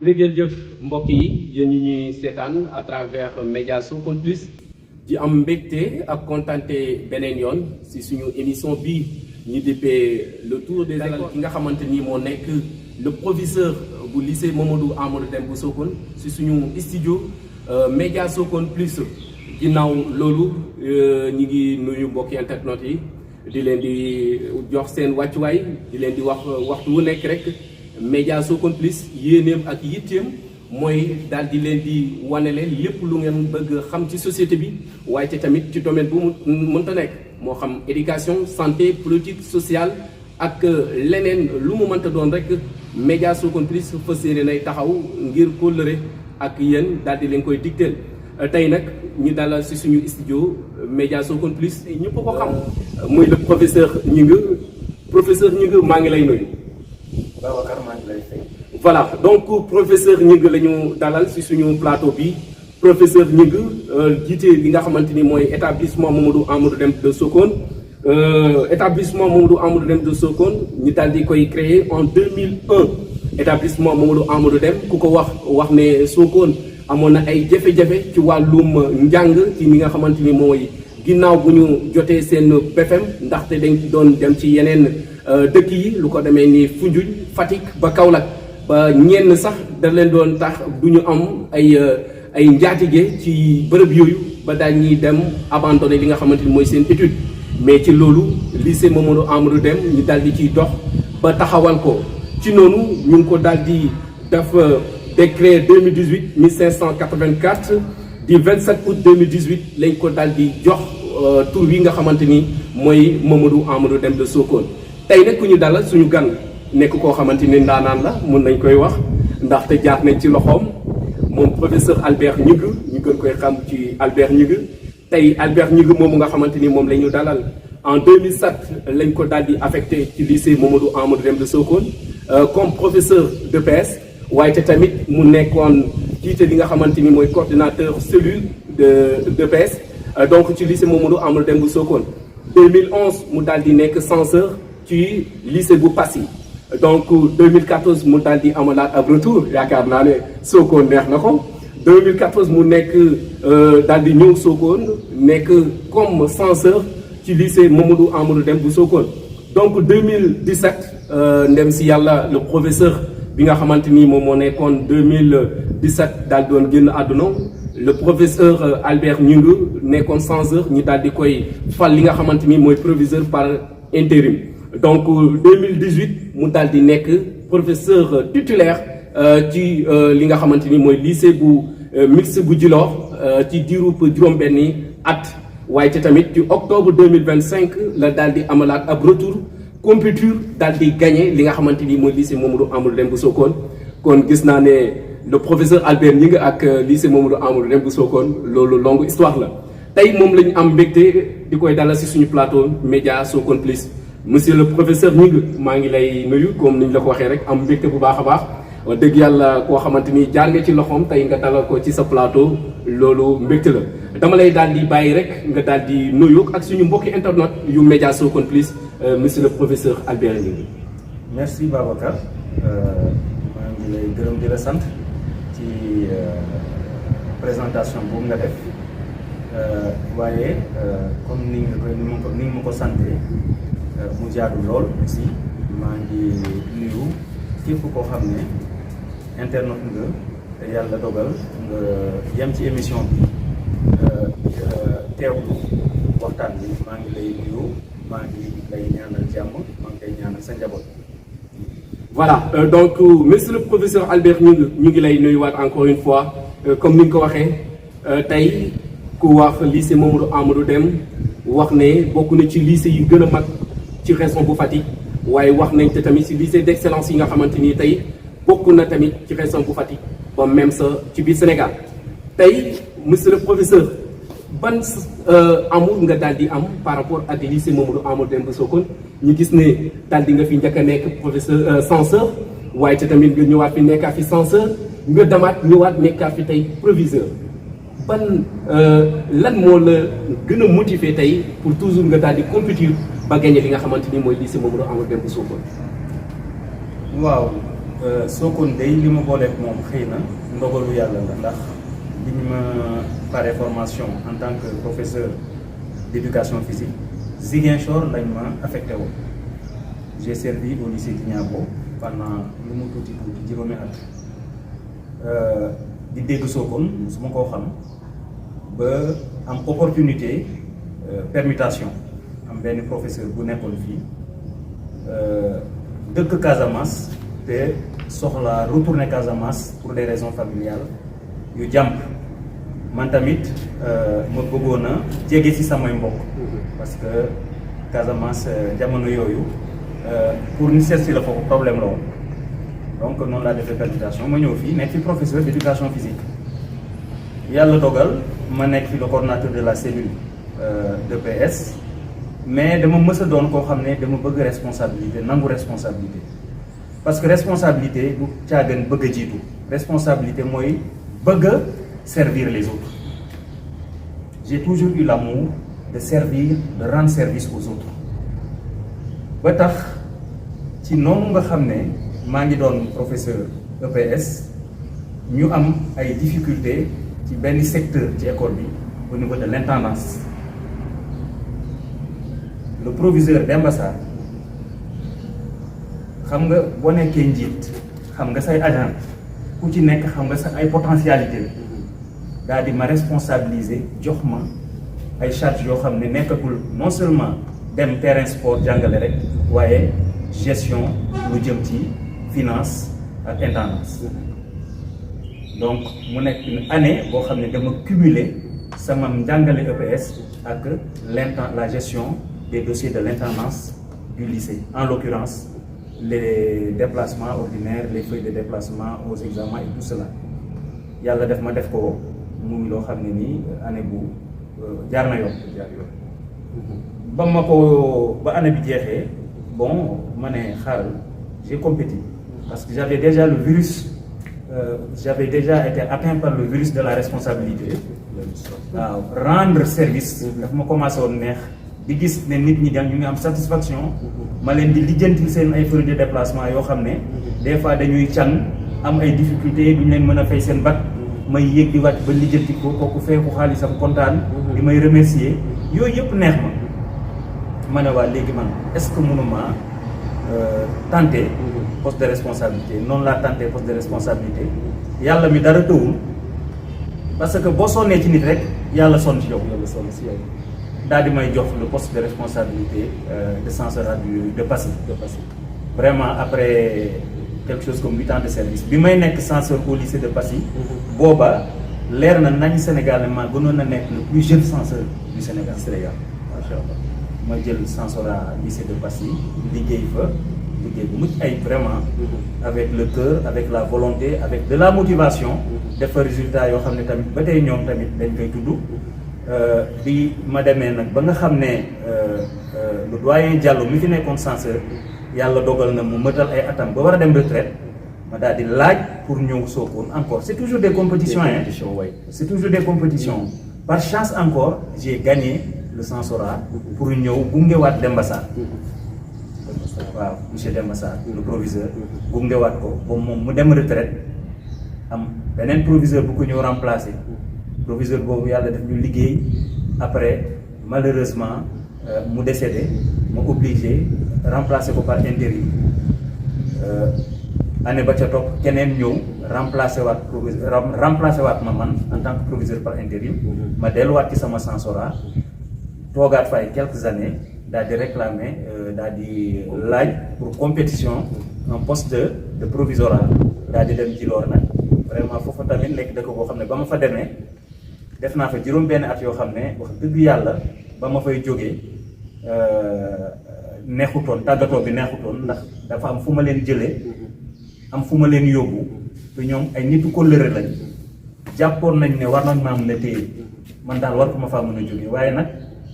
jërëjëf mbokk yi yéen ñi ñuy seetaan à travers média Sokone Plus di am mbégte ak kontante beneen yoon si suñu émission bi ñu dippee le tour des écoles ki nga xamante ni moo nekk le professeur bu lycée Mamadou Amadou Deme bu Sokone si suñu studio média Sokone Plus. ginnaaw loolu ñi ngi nuyu mbokki internet yi di leen di jox seen wàccuwaay di leen di wax waxtu wu nekk rek média Sokone Plus yéeneem ak yitteem mooy daal di leen di wanele lépp lu ngeen bëgg xam ci société bi waaye te tamit ci domaine bu mu mënta nekk moo xam éducation santé politique sociale ak leneen lu mu mënta doon rek média Sokone Plus fas yéene nay taxaw ngir kóllëre ak yéen daal di leen koy digteel tey nag ñu dalal ci suñu studio média Sokone Plus ñëpp ko xam muy le professeur Gningue maa ngi lay nuyu. Babacar maa ngi lay fay. voilà donc professeur Gningue la ñu dalal ci suñu plateau bi professeur Gningue jiite li nga xamante ni mooy établissement Mamadou Amadou Deme de Sokone établissement Mamadou Amadou Deme de Sokone ñu daal di koy créé en 2001 établissement Mamadou Amadou Deme ku ko wax ne Sokone amoon na ay jafe-jafe ci wàllum njàng ci ñi nga xamante ni mooy ginnaaw bu ñu jotee seen BFEM ndaxte dañ doon dem ci yeneen dëkk yi lu ko demee ni Foundiougne Fatick ba Kaolack ba ñenn sax da leen doon tax du ñu am ay njaatige ci bërëb yooyu ba daal ñuy dem abandonné li nga xamante ni mooy seen étude mais ci loolu lycée Mamadou Amadou Deme ñu daal di ciy dox ba taxawal ko ci noonu ñu ngi ko daal di def décret 2018 1584 du 27 août 2018 lañ ko daal di jox tur wi nga xamante ni mooy Mamadou Amadou Deme de Sokone tey nag ku ñu dalal suñu gan nekk koo xamante ni ndaanaan la mun nañ koy wax ndaxte jaar nañ ci loxoom moom professeur Albert Gningue ñu gën koy xam ci Albert Gningue tey Albert Gningue moomu nga xamante ni moom la ñu dalal en 2007 lañ ko daal di affecté ci lycée Mamadou Amadou Deme de Sokone comme professeur de PS waaye te tamit mu nekkoon jiite li nga xamante ni mooy coordinateur cellule de PS donc ci lycée Mamadou Amadou Deme bu Sokone 2011 mu daal di nekk censeur ci lycée bu Passy donc 2014 mu daal di amalaat ab retour yaakaar naa ne Sokone neex na ko 2014 mu nekk daal di ñëw Sokone nekk comme censeur ci lycée Mamadou Amadou Deme bu Sokone donc 2017 ndem si yàlla le professeur bi nga xamante ni moom moo nekkoon 2017 daal doon génn àdduna le professeur Albert Gningue nekkoon censeur ñu daal di koy fal li nga xamante ni mooy proviseur par intérim donc 2018 mu daal di nekk professeur titulaire ci li nga xamante ni mooy lycée bu mixte bu Djilor ci diirub juróom-benni at waaye te tamit ci octobre 2025 la daal di amalaat ab retour compétiture daal di gagné li nga xamante ni mooy lycée Mamadou Amadou Deme bu Sokone kon gis naa ne le professeur Albert Gningue ak lycée Mamadou Amadou Deme bu Sokone loolu longue histoire la tey moom la ñu am mbégte di koy dalal si suñu plateau média Sokone Plus monsieur le professeur Gningue maa ngi lay nuyu comme ni ñu la ko waxee rek am mbégte bu baax a baax wax dëgg yàlla koo xamante ni jaar nga ci loxoom tey nga dalal ko ci sa plateau loolu mbégte la dama lay daal di bàyyi rek nga daal di nuyu ak suñu mbokki internet yu média Sokone Plus monsieur le professeur Albert Gningue. merci Babacar maa ngi lay gërëm di la sant ci présentation boobu nga def waaye comme ni nga ma ko santé mu jaadu lool aussi maa ngi nuyu képp koo xam ne internet nga te yàlla dogal nga yem ci émission bi teewlu waxtaan bi maa ngi lay nuyu maa ngi lay ñaanal jàmm maa ngi lay ñaanal sa njaboot. voilà donc monsieur le professeur Albert Gningue ñu ngi lay nuyuwaat encore une fois comme ni nga ko waxee tey ku wax lycée Mamadou Amadou Deme wax ne bokk na ci lycée yi gën a mag ci région bu Fatick waaye wax nañ te tamit ci lycée d'excellence yi nga xamante ni tey bokk na tamit ci région bu Fatick ba même sa ci biir Sénégal tey monsieur le professeur ban amour nga daal di am par rapport ak lycée Mamadou Amadou Deme bu Sokone ñu gis ne daal di nga fi njëkk a nekk professeur censeur waaye te tamit nga ñëwaat fi nekkaat fi censeur nga demaat ñëwaat nekkaat fi tey proviseur ban lan moo la gën a motiver tey pour toujours nga daal di compétir ba gagné li nga xamante ni mooy lycée Mamadou Amadou Deme bu Sokone. waaw Sokone day li ma booleeg moom xëy na ndogalu yàlla la ndax bi ñu ma pare formation en tant que professeur d'éducation physique Ziguinchor lañ ma affecté woon. J'ai servi au lycée Djignabo pendant lu mu tuuti juróomi at di dégg Sokone su ma koo xam ba am opportunité permutation am benn professeur bu nekkoon fii dëkk Casamance te soxla retourner Casamance pour des raisons familiales yu jàmp man tamit ma bëggoon a jege ci samay mbokk parce que Casamance jamono yooyu pour ñu seet si la foofu problème la woon donc noonu laa defee permutation ma ñëw fii nekk fi professeur d'éducation physique yàlla dogal ma nekk fi le coordonnateur de la cellule d'EPS mais dama mës a doon koo xam ne dama bëgg responsabilité nangu responsabilité parce que responsabilité du caagan bëgg a jiitu responsabilité mooy bëgg a servir les autres j'ai toujours eu l'amour de servir de rendre service aux autres ba tax ci noonu nga xam ne maa ngi doon professeur EPS ñu am ay difficultés ci benn secteur ci école bi au niveau de l'intendance le proviseur Demba Sarr xam nga boo nekkee njiit xam nga say agent ku ci nekk xam nga sa ay potentialité daal di ma responsabiliser jox ma ay charges yoo xam ne nekkatul non seulement dem terrain sport jàngale rek waaye gestion lu jëm ci finance ak intendance donc mu nekk une année boo xam ne dama cumuler sama njàngale EPS ak la gestion des dossiers de l'intendance du lycée en l'occurrence les déplacements ordinaires les feuilles de déplacement aux examens et tout cela yàlla def ma def ko muy loo xam ne nii année bu jaar na yoon ba ma ko ba année bi jeexee bon ma ne xaaral j'ai compétit parce que j'avais déjà le virus j'avais déjà été atteint par le virus de la responsabilité waaw rendre service daf ma commencé woon neex di gis ne nit ñi ñu ngi am satisfaction ma leen di lijjantil seen ay feuilles de déplacement yoo xam ne des fois dañuy can am ay difficultés duñ leen mën a fay seen bac may yéeg di wàcc ba lijjanti ko kooku feeku xaalisam kontaan di may remercier yooyu yëpp neex ma ne waa léegi man est-ce que mënuma tenter poste de responsabilité noonu laa tenter poste de responsabilité yàlla mi dara tëwul parce que boo sonnee ci nit rek yàlla sonn ci yow daal di may jox le poste de responsabilité de censorat de Passy vraiment après quelque chose comme 8 ans de service bi may nekk censeur au lycée de Passy booba leer na nañ Sénégal ne maa gënoon a nekk le plus jeune censeur du Sénégal macha Allah ma jël censorat lycée de Passy liggéey bu mucc ay vraiment avec le cœur avec la volonté avec de la motivation dafa résultat yoo xam ne tamit ba tey ñoom tamit dañ koy tudd bi ma demee nag ba nga xam ne le doyen Diallo mi fi nekkoon censeur yàlla dogal na mu mëtal ay atam ba war a dem retraite ma daal di laaj pour ñëw Sokone encore c'est toujours des compétitions c'est toujours des compétitions par chance encore j'ai gagné le censorat pour ñëw gungewaat Demba Sarr waaw monsieur Demba Sarr le proviseur gungewaat ko ba moom mu dem retraite am beneen proviseur bu ko ñëw remplacer proviseur boobu yàlla def ñu liggéey après malheureusement mu décédé ma obligé remplacer ko par intérim année ba ca topp keneen ñëw remplacer waat ma man en tant que proviseur par intérim ma delluwaat ci sama censorat toogaat fa ay quelques années daal di réclamer daal di laaj pour compétition un poste de provisorat daal di dem Djilor nag vraiment foofu tamit nekk dëkk boo xam ne ba ma fa demee def naa fa juróom benn at yoo xam ne wax dëgg yàlla ba ma fay jógee neexutoon tàggatoo bi neexutoon ndax dafa am fu ma leen jëlee am fu ma leen yóbbu te ñoom ay nitu kóllëre lañ jàppoon nañ ne war nañ maa mën a téye man daal war ko ma faa mën a jógee waaye nag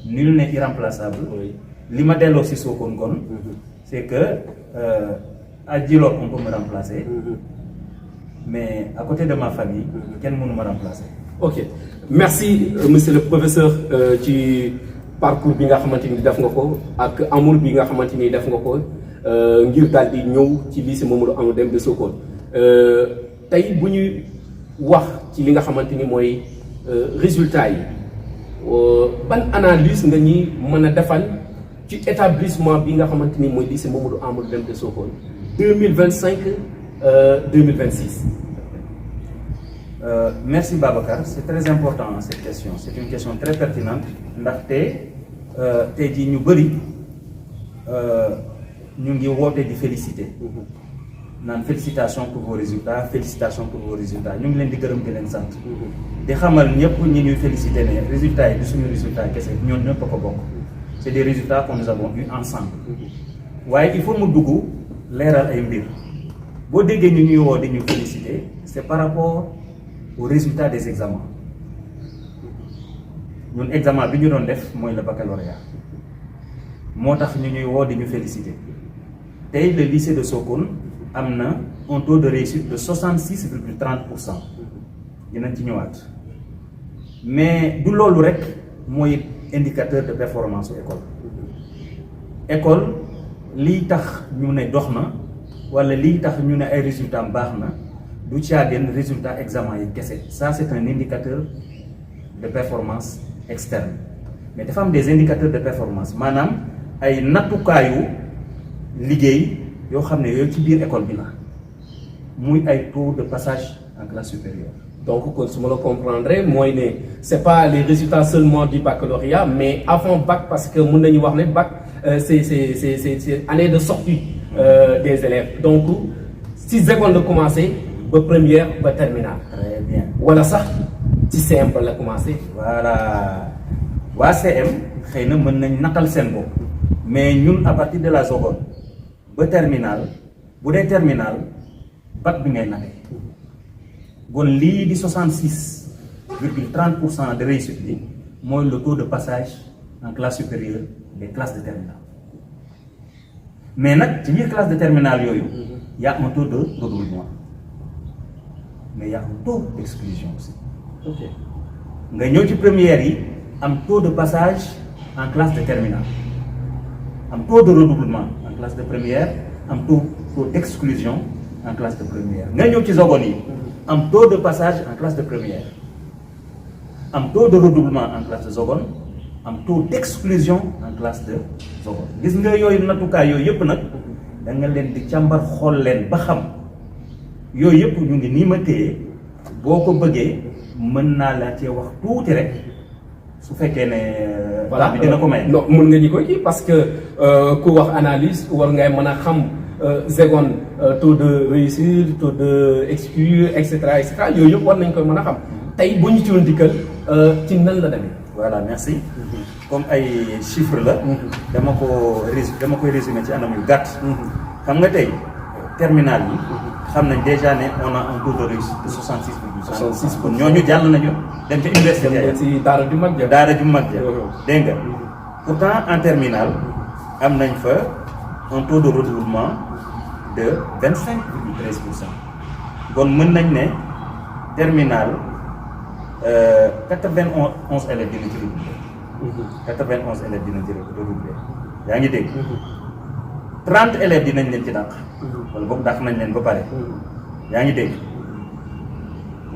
nul n'est irremplaçable li ma delloo si Sokone kon c'est que à Djilor on peut me remplacer mais à côté de ma famille kenn mënu ma remplacer. Ok merci monsieur le professeur ci parcours bi nga xamante ni def nga ko ak amour bi nga xamante ni def nga ko ngir daal di ñëw ci lycée Mamadou Amadou Deme de Sokone tey bu ñuy wax ci li nga xamante ni mooy résultats yi ban analyse nga ñuy mën a defal ci établissement bi nga xamante ni mooy lycée Mamadou Amadou Deme de Sokone 2025 2026. Merci Babacar, c'est très important cette question, c'est une question très pertinente ndaxte tey jii ñu bëri ñu ngi woote di féliciter naan félicitations pour vos résultats, félicitations pour vos résultats ñu ngi leen di gërëm di leen sant di xamal ñëpp ñi ñuy féliciter ne résultats yi du suñu résultat kese ñoom ñëpp a ko bokk, c'est des résultats que nous avons eus ensemble waaye il faut mu dugg leeral ay mbir boo déggee ñu ñuy woo di ñu féliciter c'est par rapport aux résultats des examens ñun examen bi ñu doon def mooy le baccalauréat moo tax ñu ñuy woo di ñu féliciter tey le lycée de Sokone am na un taux de réussite de 66,30%. dinañ ci ñëwaat mais du loolu rek mooy indicateur de performance su école lii tax ñu ne dox na wala lii tax ñu ne ay résultats baax na du caagin résultat examen yi kese ça c'est un indicateur de performance externe mais dafa am des indicateurs de performance maanaam ay nattukaayu liggéey yoo xam ne yooyu ci biir école bi la muy ay taux de passage en classe supérieure. Donc kon su ma la comprendre mooy ne c'est pas les résultats seulement du baccalauréat mais avant bac parce que mën nañu wax ne bac c'est année de sortie des élèves donc si seconde la commencé ba première ba terminale. Très bien. wala sax ci CM ba la commencé. Voilà waa CM xëy na mën nañ natal seen bopp mais ñun à partir de la seconde ba terminale bu dee terminale bac bi ngay nate bon lii di 66,30% de réussite bi mooy le taux de passage en classe supérieure des classes de terminale mais nag ci biir classe de terminale yooyu y a un taux de redoublement mais y a un taux d'exclusion aussi. Ok. nga ñëw ci première yi am taux de passage en classe de terminale am taux de redoublement en classe de première am taux d'exclusion en classe de première nga ñëw ci seconde yi am taux de passage en classe de première am taux de redoublement en classe de seconde am taux d'exclusion en classe de seconde gis nga yooyu nattukaay yooyu yëpp nag da nga leen di càmbar xool leen ba xam yooyu yëpp ñu ngi nii ma téye boo ko bëggee mën naa la cee wax tuuti rek su fekkee ne. voilà bi dina ko may. non mën nga ñu ko ci parce que ku wax analyse war ngay mën a xam seconde taux de réussite taux de exclure et cetera yooyu yëpp war nañ koy mën a xam tey bu ñu ci woon dikkal ci nan la demee. voilà merci. comme ay chiffres la. dama koy résumer ci anam yu gàtt. xam nga tey terminal yi. xam nañ déjà ne on a un taux de réussite de 66,66 kon ñooñu jàll nañu dem ca université dem ci daara ju mag ja. daara ju mag ja dégg nga pourtant en terminale am nañ fa un taux de redoublement de 25,13%. kon mën nañ ne terminale 91 élèves dina ci redoubler. 91 élèves dina ci redoubler yaa ngi dégg. 30 élèves dinañ leen ci dàq. wala boog dàq nañ leen ba pare. yaa ngi dégg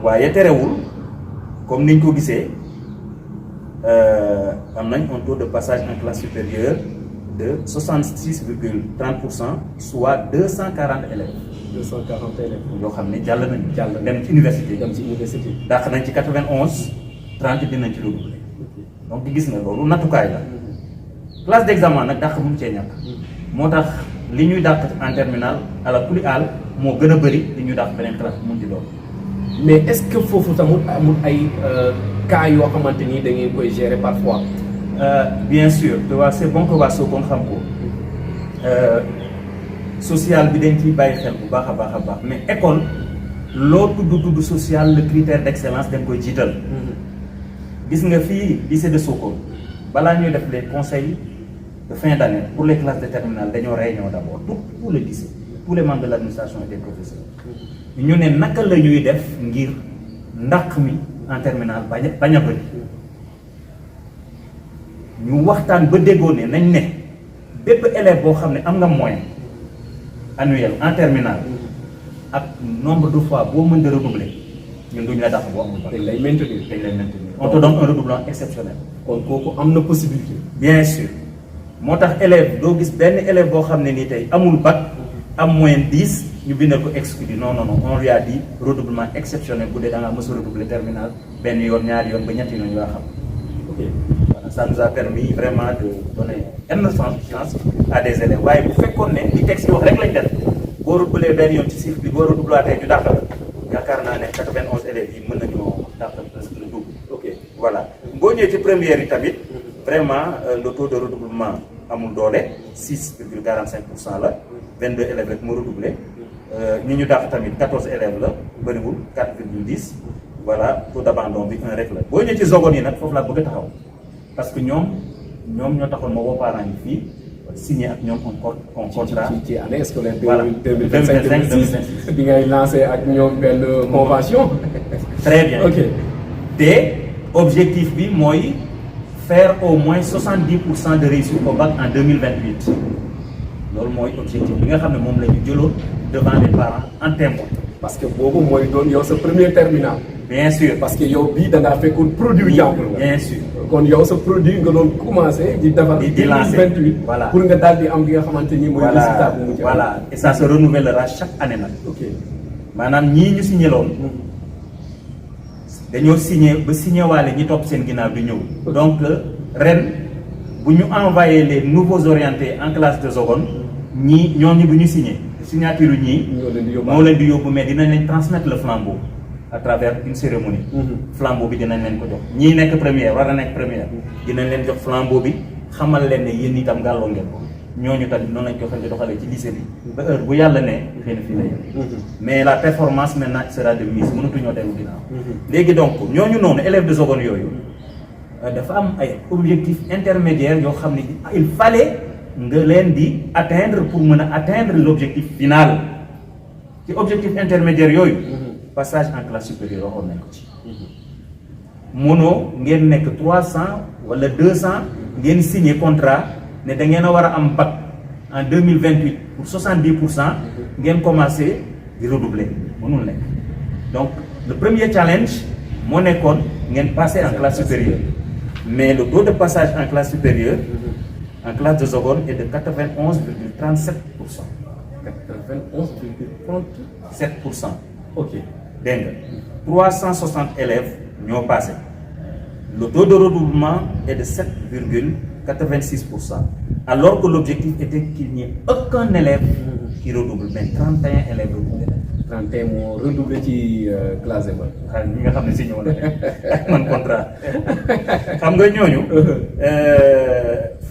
waaye terewul comme niñ ko gisee am nañ un taux de passage en classe supérieure de 66,30%, soit 240 élèves. 240 élèves. yoo xam ne jàll nañ dem ci université. dem ci université. dàq nañ ci 91 30 dinañ ci redoubler. donc gis nga loolu nattukaay la. classe d'examen nag dàq mu cee ñàkk. moo tax li ñuy dàq en terminale ala kulli aal moo gën a bëri li ñuy dàq beneen classe mun ci doon. mais est-ce que foofu tamit amul ay cas yoo xamante ni da ngeen koy gérer parfois. Bien sûr te waa c'est bon que waa Sokone xam ko social bi dañ ciy bàyyi xel bu baax a baax a baax mais école loo tudd social le critère d'excellence dañ koy jiital. gis nga fii lycée de Sokone balaa ñuy def les conseils de fin d'année pour les classes de terminale dañoo réunion d'abord tout le lycée tous les membres de l'administration et des professeurs ñu ne naka la ñuy def ngir ndàq mi en terminale bañ a bëri ñu waxtaan ba déggoo ne nañ ne bépp élève boo xam ne am nga moyen annuel en terminale ak nombre de fois boo mën de redoubler ñun duñ la dàq boo amul bac. dañ lay maintenir. on te donne un redoublant exceptionnel. kon kooku am na possibilité. bien sûr moo tax élève doo gis benn élève boo xam ne nii tey amul bac am moyenne 10 ñu bindal ko exclu non on lui a dit redoublement exceptionnel bu dee da ngaa mës a redoubler terminale benn yoon ñaari yoon ba ñetti yoon yoo xam. ok voilà ça nous a permis vraiment de donner énormément de chance à des élèves waaye bu fekkoon ne li texte yi wax rek lañ def boo redoubler benn yoon ci cycle bi boo redoublaatee ñu dàqal yaakaar naa ne 91 élèves yi mën nañoo dàqal presque le double. ok voilà boo ñëwee ci première yi tamit vraiment le taux de redoublement amul doole 6,45% la 22 élèves rek moo redoublé ñi ñu dàq tamit 14 élèves la bëriwul 4,10 voilà taux d'abandon bi 1 rek la boo ñëwee ci zogon yi nag foofu laa bëgg a taxaw parce que ñoom ñoo taxoon ma woo parents yi fii signé ak ñoom un contrat ci année scolaire. voilà 2025 bi ngay lancé ak ñoom benn convention. très bien ok te objectif bi mooy faire au moins 70% de réussite au bac en 2028 loolu mooy objectif bi nga xam ne moom la ñu jëloon devant les parents en témoin. parce que boobu mooy doon yow sa premier terminal. bien sûr parce que yow bii da ngaa fekkoon produit jàmbur la. bien sûr kon yow sa produit nga doon commencé di defar. di lancer 2028. voilà pour nga daal di am li nga xamante ni mooy. résultat bu mujj. voilà et ça se renouvellera chaque année nag. ok maanaam ñii ñu signé loon dañoo signé ba signé waale ñi topp seen ginnaaw di ñëw. donc ren bu ñu envoyé les nouveaux orientés en classe de seconde ñii ñooñu du ñu signé signature ñii. moo leen di yóbbu mais dinañ leen transmettre le flambeau à travers une cérémonie. flambeau bi dinañ leen ko jox ñii nekk première war a nekk première. dinañ leen jox flambeau bi xamal leen ne yéen itam gàlloo ngeen ko ñooñu tamit noonu lañ ko fexe doxalee ci lycée bi. ba heure bu yàlla ne xëy na fii la yem. mais la performance maintenant sera de mise mënatuñoo dellu ginnaaw. léegi donc ñooñu noonu élèves de seconde yooyu dafa am ay objectifs intermédiaires yoo xam ne il fallait nga leen di atteindre pour mën a atteindre l'objectif final ci objectif intermédiaire yooyu. passage en classe supérieure waxoon nañ ko ci. mënoo ngeen nekk 300 wala 200 ngeen signé contrat ne da ngeen a war a am bac en 2028 pour 70% ngeen commencé di redoubler mënul nekk donc le premier challenge moo nekkoon ngeen passer en classe supérieure mais le taux de passage en classe supérieure en classe de seconde est de 91,37%. 91,37%. ok dégg nga 360 élèves ñoo passé le taux de redoublement est de 7,86%. alors que l'objectif était qu'il n'y ait aucun élève qui redouble mais 31 élèves redoublés. 31 moo redoublé ci classe ba. xanaa ñi nga xam ne signé woon man contrat xam nga ñooñu.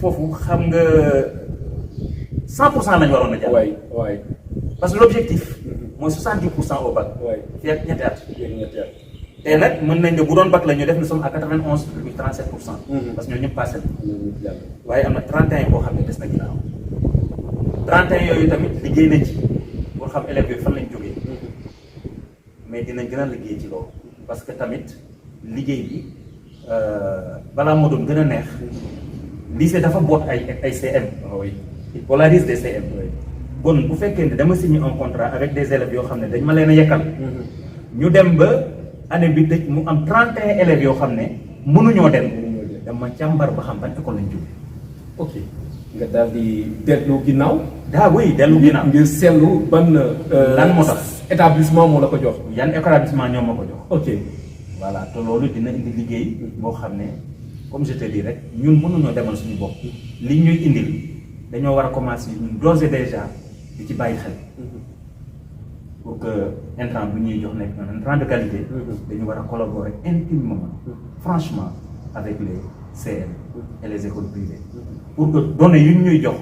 foofu xam nga 100% lañu waroon a jàll. waay parce que l'objectif mooy 70% au bac. waay fii ak ñetti at. te nag mën nañ ne bu doon bac la ñu def nous sommes à 91,37%. parce que ñoo ñëpp passé na. waaye am na 31 boo xam ne des na ginnaaw 31 yooyu tamit liggéey nañ ci pour xam élèves yooyu fan lañ jógee. mais dinañ gën a liggéey ci loolu parce que tamit liggéey bi balaa moo doon gën a neex lycée dafa boot ay CM. il polarise des CM. bon bu fekkee ne dama signé un contrat avec des élèves yoo xam ne dañ ma leen a yekkal. ñu dem ba année bi tëj mu am 31 élèves yoo xam ne mënuñoo dem. dama càmbar ba xam ban école lañ jógee. ok nga daal di dellu ginnaaw. oui dellu ginnaaw. ngir seetlu ban. lan moo tax établissement moo la ko jox. yan établissement ñoom ma ko jox. ok voilà te loolu dina indi liggéey boo xam ne comme je te dis rek ñun mënuñoo demal suñu bopp. li ñuy indil dañoo war a commencer ñun d'ores et déjà di ci bàyyi xel. pour que intrant bu ñuy jox nekk un intrant de qualité. dañu war a collaborer intimement franchement avec les CM et les écoles privées. pour que données yu ñuy jox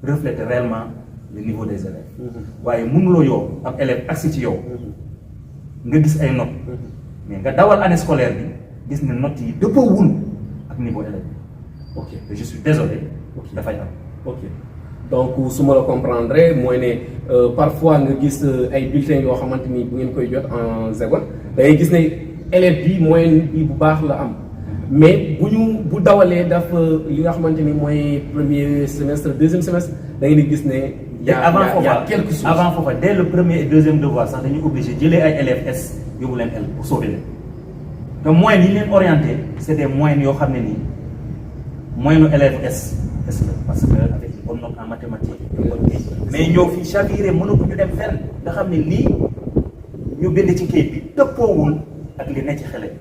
reflète réellement le niveau des élèves. waaye mënuloo yow ab élève agsi ci yow nga gis ay notes. mais nga dawal année scolaire bi gis ne notes yi dëppoowul ak niveau élève bi. ok je suis désolé. dafay am. ok donc su ma la comprendre mooy ne parfois nga gis ay bulletins yoo xamante ni bu ngeen koy jot en seconde da ngay gis ne élève bi moyenne bi bu baax la am mais bu dawalee daf li nga xamante ni mooy premier semestre deuxième semestre da ngeen di gis ne. y a quelque chose avant foofa dès le premier et deuxième devoir sax dañuy obligé jëlee ay élèves S yóbbu leen L pour sauver leen te moyens yi leen orienté c' est des moyens yoo xam ne nii moyens élèves S la parce que avec une bonne note en mathématiques mais ñëw fii chaviré mënatuñu dem fenn nga xam ne lii ñu bind ci kayit bi dëppoowul ak li ne ci xale bi.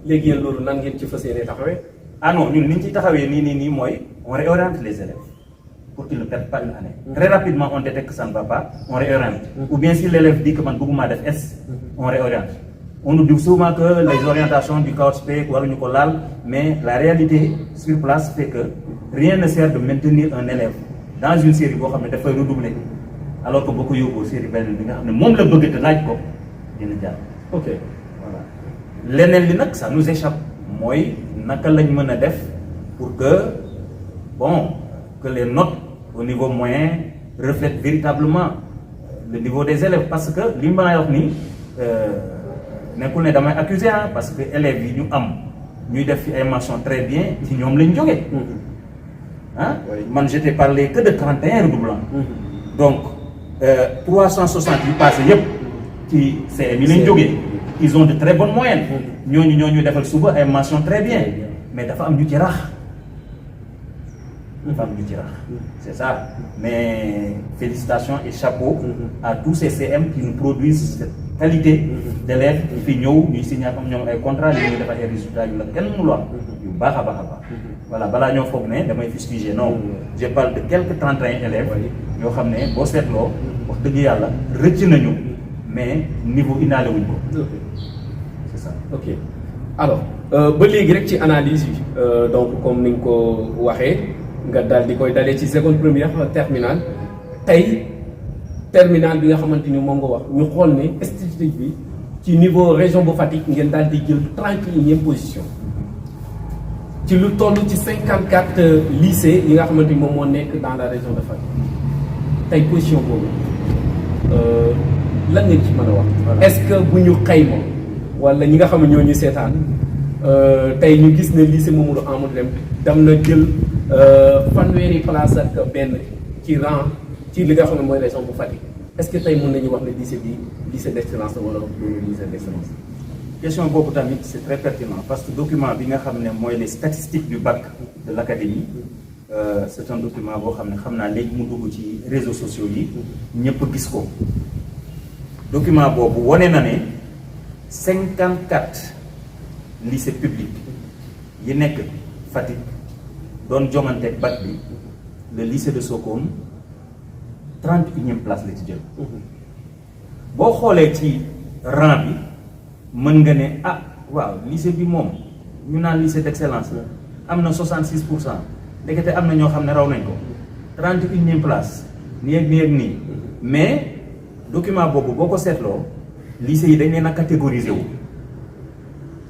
léegi yéen loolu nan ngeen ci fas yéene taxawee. ah non ñun ni ñu ci taxawee nii mooy on réoriente les élèves pour qu'ils ne perdent pas une année. Très rapidement on détecte que ça ne va pas on réoriente. Ou bien si l'élève dit que man bëgguma def S on réoriente. On nous dit souvent que les orientations du CAOSP waruñu ko laal mais la réalité sur place fait que rien ne sert de maintenir un élève dans une série boo xam ne dafay redoubler alors que boo ko yóbboo série benn bi nga xam ne moom la bëgg te laaj ko dina jàll. ok voilà leneen li nag ça nous échappe mooy naka lañ mën a def pour que que les notes au niveau moyen reflètent véritablement le niveau des élèves parce que li ma lay wax nii nekkul ne damay accuser parce que élèves yi ñu am ñuy def fi ay mentions très bien ci ñoom lañ jógee. Man je t'ai parlé que de 31 redoublants. Donc 360 yu passé yëpp ci CM yi lañ jógee. Ils ont de très bonnes moyennes. ñooñu defal suba ay mentions très bien mais dafa am ñu ci rax. C'est ça. Mais félicitations et chapeau à tous ces CM qui nous produisent cette qualité d'élèves qui fi ñëw ñuy signé comme ñoom ay contrat yi ñuy defal ay résultats yu la kenn mënul wax yu baax a baax. Voilà balaa ñoo foog ne damay fustiger non je parle de quelques 31 élèves yoo xam ne boo seetloo wax dëgg yàlla rëcc nañu mais niveau indaale wuñ ko. C'est ça. Ok alors ba léegi rek ci analyse yi donc comme ni nga ko waxee. nga daal di koy dalee ci seconde première terminale tey terminale bi nga xamante ni moom nga wax ñu xool ne statistique bi ci niveau région bu Fatick ngeen daal di jël 31e position ci lu toll ci 54 lycées yi nga xamante ni moom moo nekk dans la région de Fatick tey position boobu lan ngeen ci mën a wax. est-ce que bu ñu xayma wala ñi nga xam ne ñoo ñu seetaan tey ñu gis ne lycée Mamadou Amadou Deme dem na jël. fanweeri place ak benn ci rang ci li nga xam ne mooy région bu Fatick est-ce que tey mën nañu wax ne lycée bi lycée d'excellence la wala loolu lycée d'excellence. question boobu tamit c'est très pertinent parce que document bi nga xam ne mooy les statistiques du bac de l'académie c'est un document boo xam ne xam naa léegi mu dugg ci réseaux sociaux yi ñëpp gis ko document boobu wane na ne 54 lycées publics yi nekk Fatick. doon joŋanteeg bac bi le lycée de Sokone 31e place la ci jël. boo xoolee ci rang bi mën nga ne waaw lycée bi moom ñu naan lycée d'excellence la am na 66 pour cent ndekete am na ñoo xam ne raw nañ ko 31e place nii ak nii mais document boobu boo ko seetloo lycée yi dañ leen a catégoriser wu.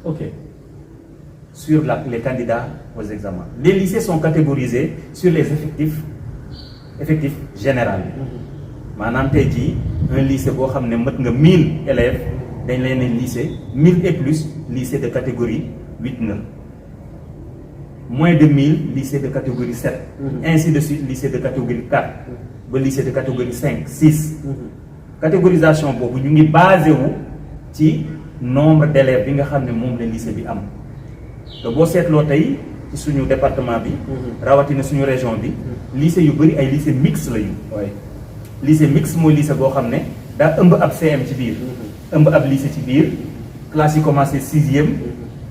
ok. Sur les candidats aux examens. Les lycées sont catégorisés sur les effectifs généraux. Maanaam tey jii un lycée boo xam ne mët nga 1000 élèves dañ leen ne lycée 1000 et plus lycée de catégorie 8-9. Moins de 1000 lycée de catégorie 7. Ainsi de suite lycée de catégorie 4 ba lycée de catégorie 5 6. Catégorisation boobu ñu ngi basé wu ci nombre d'élèves bi nga xam ne moom la lycée bi am. te boo seetloo tey ci suñu département bi. rawatina suñu région bi. lycée yu bëri ay lycée mixte lañu. lycée mixte mooy lycée boo xam ne daa ëmb ab CM ci biir. ëmb ab lycée ci biir classe yi commencé 6e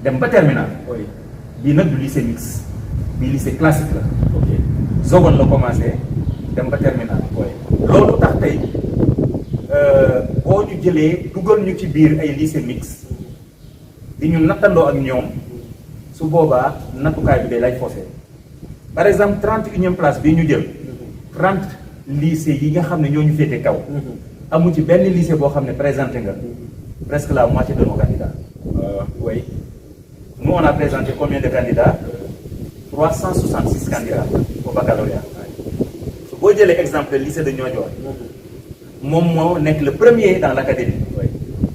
dem ba terminale. bii nag du lycée mixte bii lycée classique la. ok seconde la commencé dem ba terminale. loolu tax tey boo ñu jëlee dugal ñu ci biir ay lycée mixte di ñu nattandoo ak ñoom. su boobaa nattukaay bi day lay forcé par exemple 31e place bii ñu jël 30 lycées yi nga xam ne ñoo ñu féete kaw. amu ci benn lycée boo xam ne présenté nga presque la moitié de nos candidats. Oui. Nous on a présenté combien de candidats 366 candidats au baccalauréat. su boo jëlee exemple lycée de Niodior moom moo nekk le premier dans l'académie.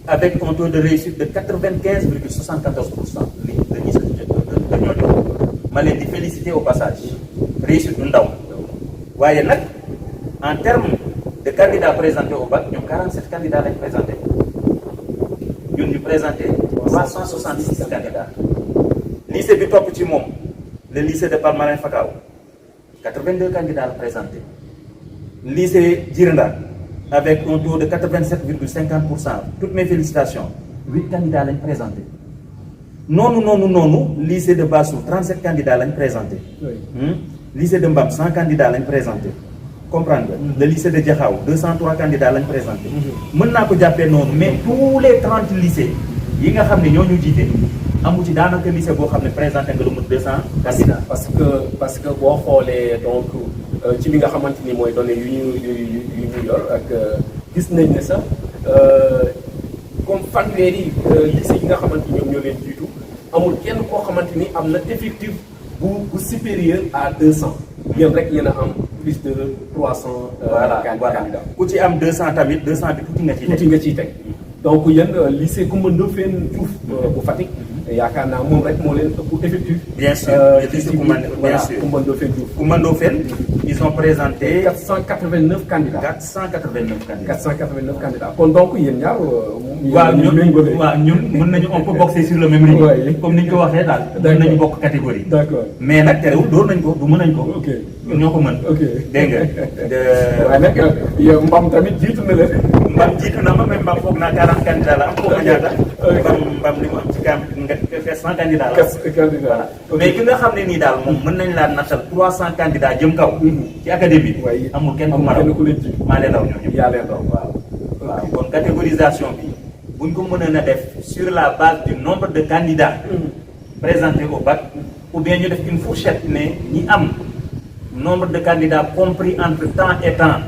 avec un taux de réussite de 95,74%. ma leen di féliciter au passage réussite du ndaw waaye nag en termes de candidats présentés au bac ñoom 47 candidats lañ présenté ñun ñu présenté 366 candidats lycée bi topp ci moom le lycée de Palmarin Fakao 82 candidats la présenté lycée Djirnda avec un taux de 87,50%. Toutes mes félicitations. 8 candidats l'ont présenté. Non, lycée de Bassou, 37 candidats l'ont présenté. Lycée de Mbam, 100 candidats l'ont présenté. Comprendre? Le lycée de Diakhao, 203 candidats l'ont présenté. Maintenant, mais tous les 30 lycées, ils ont dit amu ci daanaka lycée boo xam ne présenté nga lu mu 200 candidats. parce que boo xoolee donc ci li nga xamante ni mooy données yu ñu yor ak gis nañ ne sax comme fanweeri lycée yi nga xamante ni ñoom ñoo leen jiitu amul kenn koo xamante ni am na effectif bu supérieur à 200 yéen rek yéen a am plus de 300. voilà ku ci am 200 tamit 200 bi tuuti nga ciy teg. donc yéen lycée Coumba Ndoffène Diouf bu Fatick. yaakaar naa moom rek moo leen ëpp effectif. bien sûr Coumba Ndoffène Diouf. Coumba Ndoffène ils ont présenté 489 candidats. 489 candidats kon donc yéen ñaar. waaw ñun mën nañu on peut boxer sur le même rythme. comme ni ñu ko waxee daal. mën nañu bokk catégorie. d'accord mais nag terewul door nañ ko du mën nañ ko. ok ñun ñoo ko mën. ok dégg nga. waaye nag yow Mbam tamit jiitu na leen. Mbam jiitu na ma même Mbam foog naa 40 candidats la am. foog nga ñaata. Mbam li mu am ci nga fekk 100 candidats la. 100 candidats voilà. mais ki nga xam ne nii daal moom mën nañ laa nattal 300 candidats jëm kaw. ci académie bi. amul kenn ku leen ji. maa leen raw ñoom ñëpp. yaa leen raw waaw kon catégorisation bi buñ ko mënoon a def sur la base du nombre de candidats présentés au bac ou bien ñu def une fourchette ne ñi am nombre de candidats compris entre temps et temps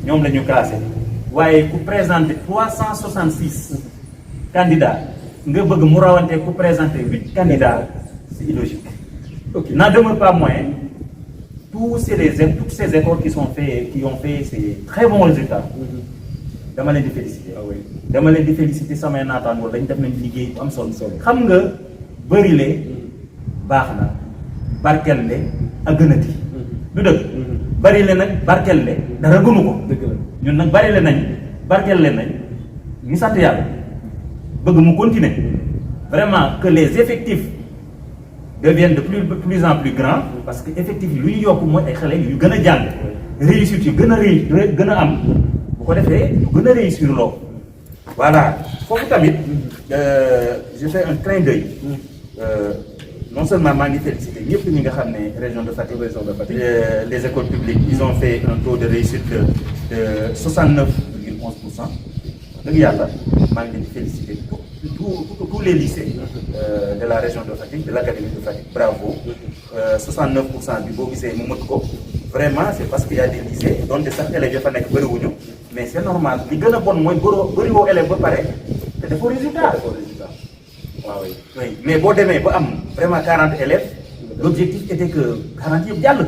ñoom la ñu classé waaye ku présenté 366 candidats nga bëgg mu rawante ku présenté 8 candidats c'est illogique. N'en demeure pas moins toutes ces écoles qui ont fait ces très bons résultats. dama leen di féliciter. dama leen di féliciter samay naataangoo dañ def nañ liggéey bu am solo. xam nga bërile baax na barkelle ak gënati. du dëgg. bërile nag barkelle dara gënu ko. dëgg la ñun nag bërile nañ barkelle nañ ñu sant yàlla bëgg mu continuer vraiment que les effectifs deviennent de plus en plus grands parce que effectifs yi lu ñu yokk mooy ay xale yu gën a jàng réussite yu gën a am. bu ko defee du gën a réussir loo voilà foofu tamit je fais un clin d'œil non seulement maa ngi félicité ñëpp ñi nga xam ne région de Fatick les écoles publiques ils ont fait un taux de réussite de 69,11%. dëgg yàlla maa ngi leen di félicité tous les lycées de la région de Fatick de l'académie de Fatick bravo 69% bi boo gisee mu mët ko vraiment c'est parce qu'il y a des lycées donte sax élèves ya fa nekk bëriwuñu mais c'est normal li gën a bon mooy bëriwoo élèves ba pare te dafa résultat. waaw oui mais boo demee ba am vraiment 40 élèves l'objectif était que 40 yëpp jàll.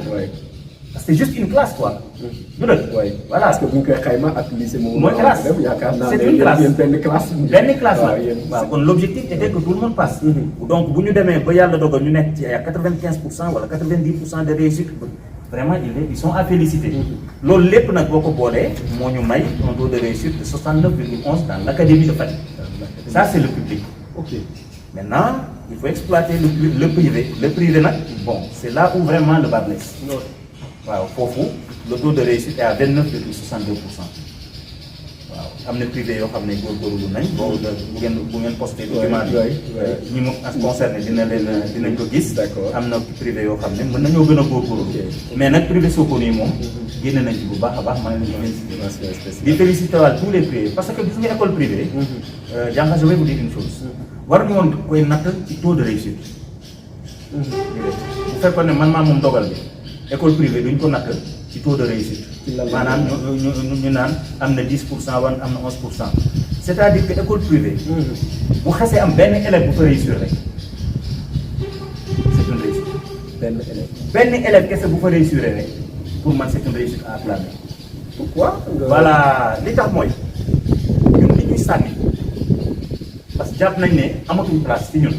parce que c'est juste une classe quoi. du dëgg. voilà parce que bu ñu koy xayma ak lycée moom. mooy classe c'est une classe benn classe la. waaw kon l'objectif était que tout le monde passe. donc bu ñu demee ba yàlla dogal ñu nekk ci ay 95% wala 90% de réussite. vraiment ils sont à féliciter. loolu lépp nag boo ko boolee moo ñu may un taux de réussite de 69,11 dans l'académie de Fatick. ça c'est le public. Maintenant il faut exploiter le privé. Le privé nag bon c'est là où vraiment le bas blesse. waaw foofu le taux de réussite est à 29,62%. waaw am na privé yoo xam ne góorgóorlu nañ. bu ngeen posté document bi ñi mu concerné dinañ ko gis. am na privé yoo xam ne mën nañoo gën a góorgóorlu. mais nag privé Sokone yi moom génne nañ ci bu baax a baax mën nañu féliciter. di féliciter waat tous les privés parce que gis nga école privée. jànga je vais vous dire une chose. war ñu woon koy natt ci taux de réussite. bu fekkoon ne man maa moom dogal bi. école privée duñ ko natt ci taux de réussite. maanaam ñu naan am na 10% wala am na 11%. c'est-à-dire que école privée. bu xasee am benn élève bu fa réussir rek c'est une réussite. benn élève kese bu fa réussir rek pour man c'est une réussite à acclamer. pourquoi. voilà li tax mooy ñun li ñuy sànni parce que jàpp nañ ne amatuñ place ci ñun.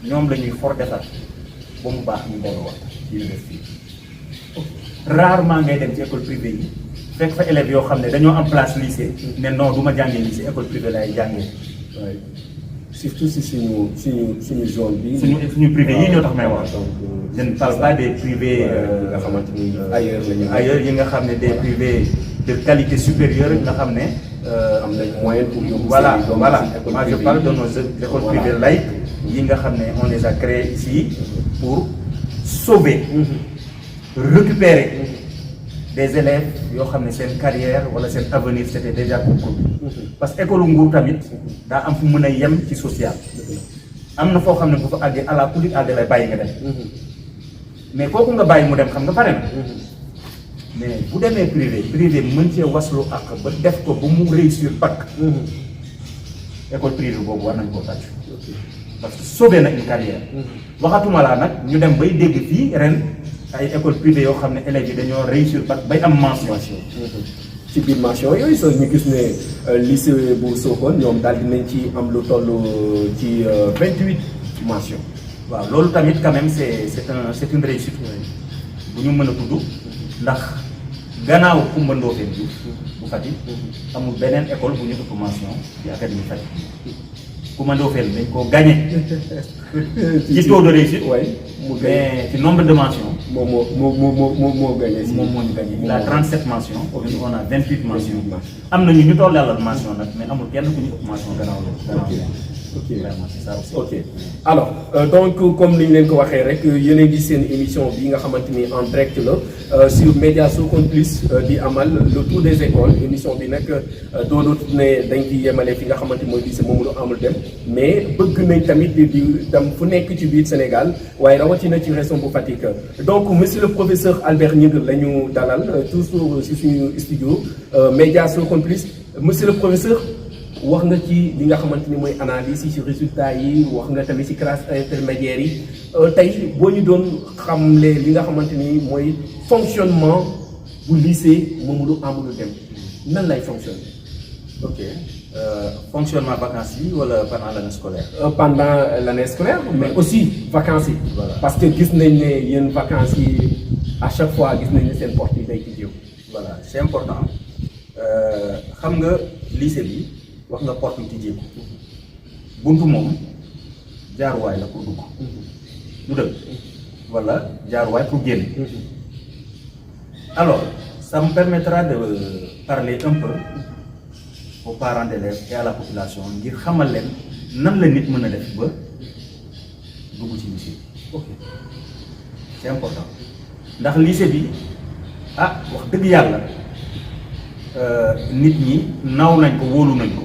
ñoom la ñuy for defar ba mu baax ñu delluwaat université rarement ngay dem ci école privée yi fekk fa élèves yoo xam ne dañoo am place lycée ne non du ma jàngee lycée école privée lay jàngee. waaye surtout si suñu zone bi. suñu privé yi ñoo tax may wax. je ne parle pas des privés nga xamante ni ailleurs la ñu. ailleurs yi nga xam ne des privés de qualité supérieure nga xam ne. am nañ moyen pour yóbbu. voilà moi je parle de nos écoles privées laïques yi nga xam ne on les a créées ici pour sauver. récupérer des élèves yoo xam ne seen carrière wala seen avenir c'était déjà compromis parce que école nguur tamit daa am fu mën a yem ci social am na foo xam ne bu fa àggee à la politique àggee lay bàyyi nga dem mais kooku nga bàyyi mu dem xam nga pare na mais bu demee privé mën cee waslu ak ba def ko ba mu réussir bac école privée boobu war nañ koo tàcc parce que sauver na une carrière waxatuma laa nag ñu dem bay dégg fii ren ay école privée yoo xam ne élèves yi dañoo réussir bac bay am mention. ci biir mention yooyu sax ñu gis ne lycée bu Sokone ñoom daal dinañ ci am lu toll ci 28 mention. waaw loolu tamit quand même c'est une réussite bu ñu mën a tudd ndax gannaaw Coumba Ndoffène Diouf bu Fatick amul beneen école bu ñu ëpp mention ci académie Fatick Coumba Ndoffène dañ koo gagné ci taux de réussite. mais ci nombre de mentions. moo gagné si. moom moo ñu gagné il a 37 mentions. on a 28 mentions. am na ñu tolloo mention nag mais amul kenn ku ñu ëpp mention gannaaw loolu. ok vraiment c'est ça aussi. ok alors donc comme ni ñu leen ko waxee rek yéen a ngi seen émission bi nga xamante ni en direct la sur Média Sokone Plus di amal le tour des écoles émission bi nag doonut ne dañ ci yemale fi nga xamante mooy lycée Mamadou Amadou Deme mais bëgg nañ tamit di dem fu nekk ci biir Sénégal waaye rawatina ci région bu Fatick donc monsieur le professeur Albert Gningue la ñu dalal toujours si suñu studio Média Sokone Plus monsieur le professeur. wax nga ci li nga xamante ni mooy analyse yi ci résultats yi wax nga tamit ci classe intermédiaire yi tey boo ñu doon xamle li nga xamante ni mooy fonctionnement bu lycée Mamadou Amadou Deme nan lay fonctionner. ok fonctionnement vacances yi wala pendant l'année scolaire. Pendant l'année scolaire mais aussi vacances yi. Voilà. parce que gis nañ ne yéen vacances yi à chaque fois gis nañ ne seen porte yi day tijjeeku. voilà c'est important xam nga lycée bi. wax nga porte tijjeeku buntu moom jaaruwaay la pour dugg du dëgg wala jaaruwaay pour génn alors ça me permettra de parler un peu aux parents d'élèves et à la population ngir xamal leen nan la nit mën a def ba dugg ci lycée bi ok c'est important ndax lycée bi ah wax dëgg yàlla nit ñi naw nañ ko wóolu nañ ko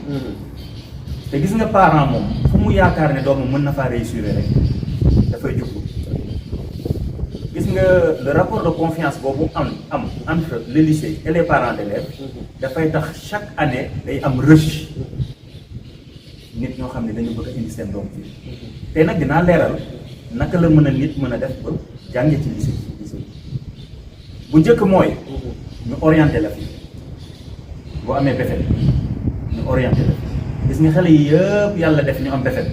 te gis nga parent moom fu mu yaakaar ne doomam mën na faa réussir rek dafay jug gis nga le rapport de confiance boobu am entre le lycée et les parents d'élèves dafay tax chaque année day am rush nit ñoo xam ne dañu bëgg a indi seen doom fii te nag dinaa leeral naka la mën a nit mën a def ba jànge ci lycée bu njëkk mooy ñu orienté la fi boo amee BFEM ñu orienté la gis nga xale yi yëpp yàlla def ñu am BFEM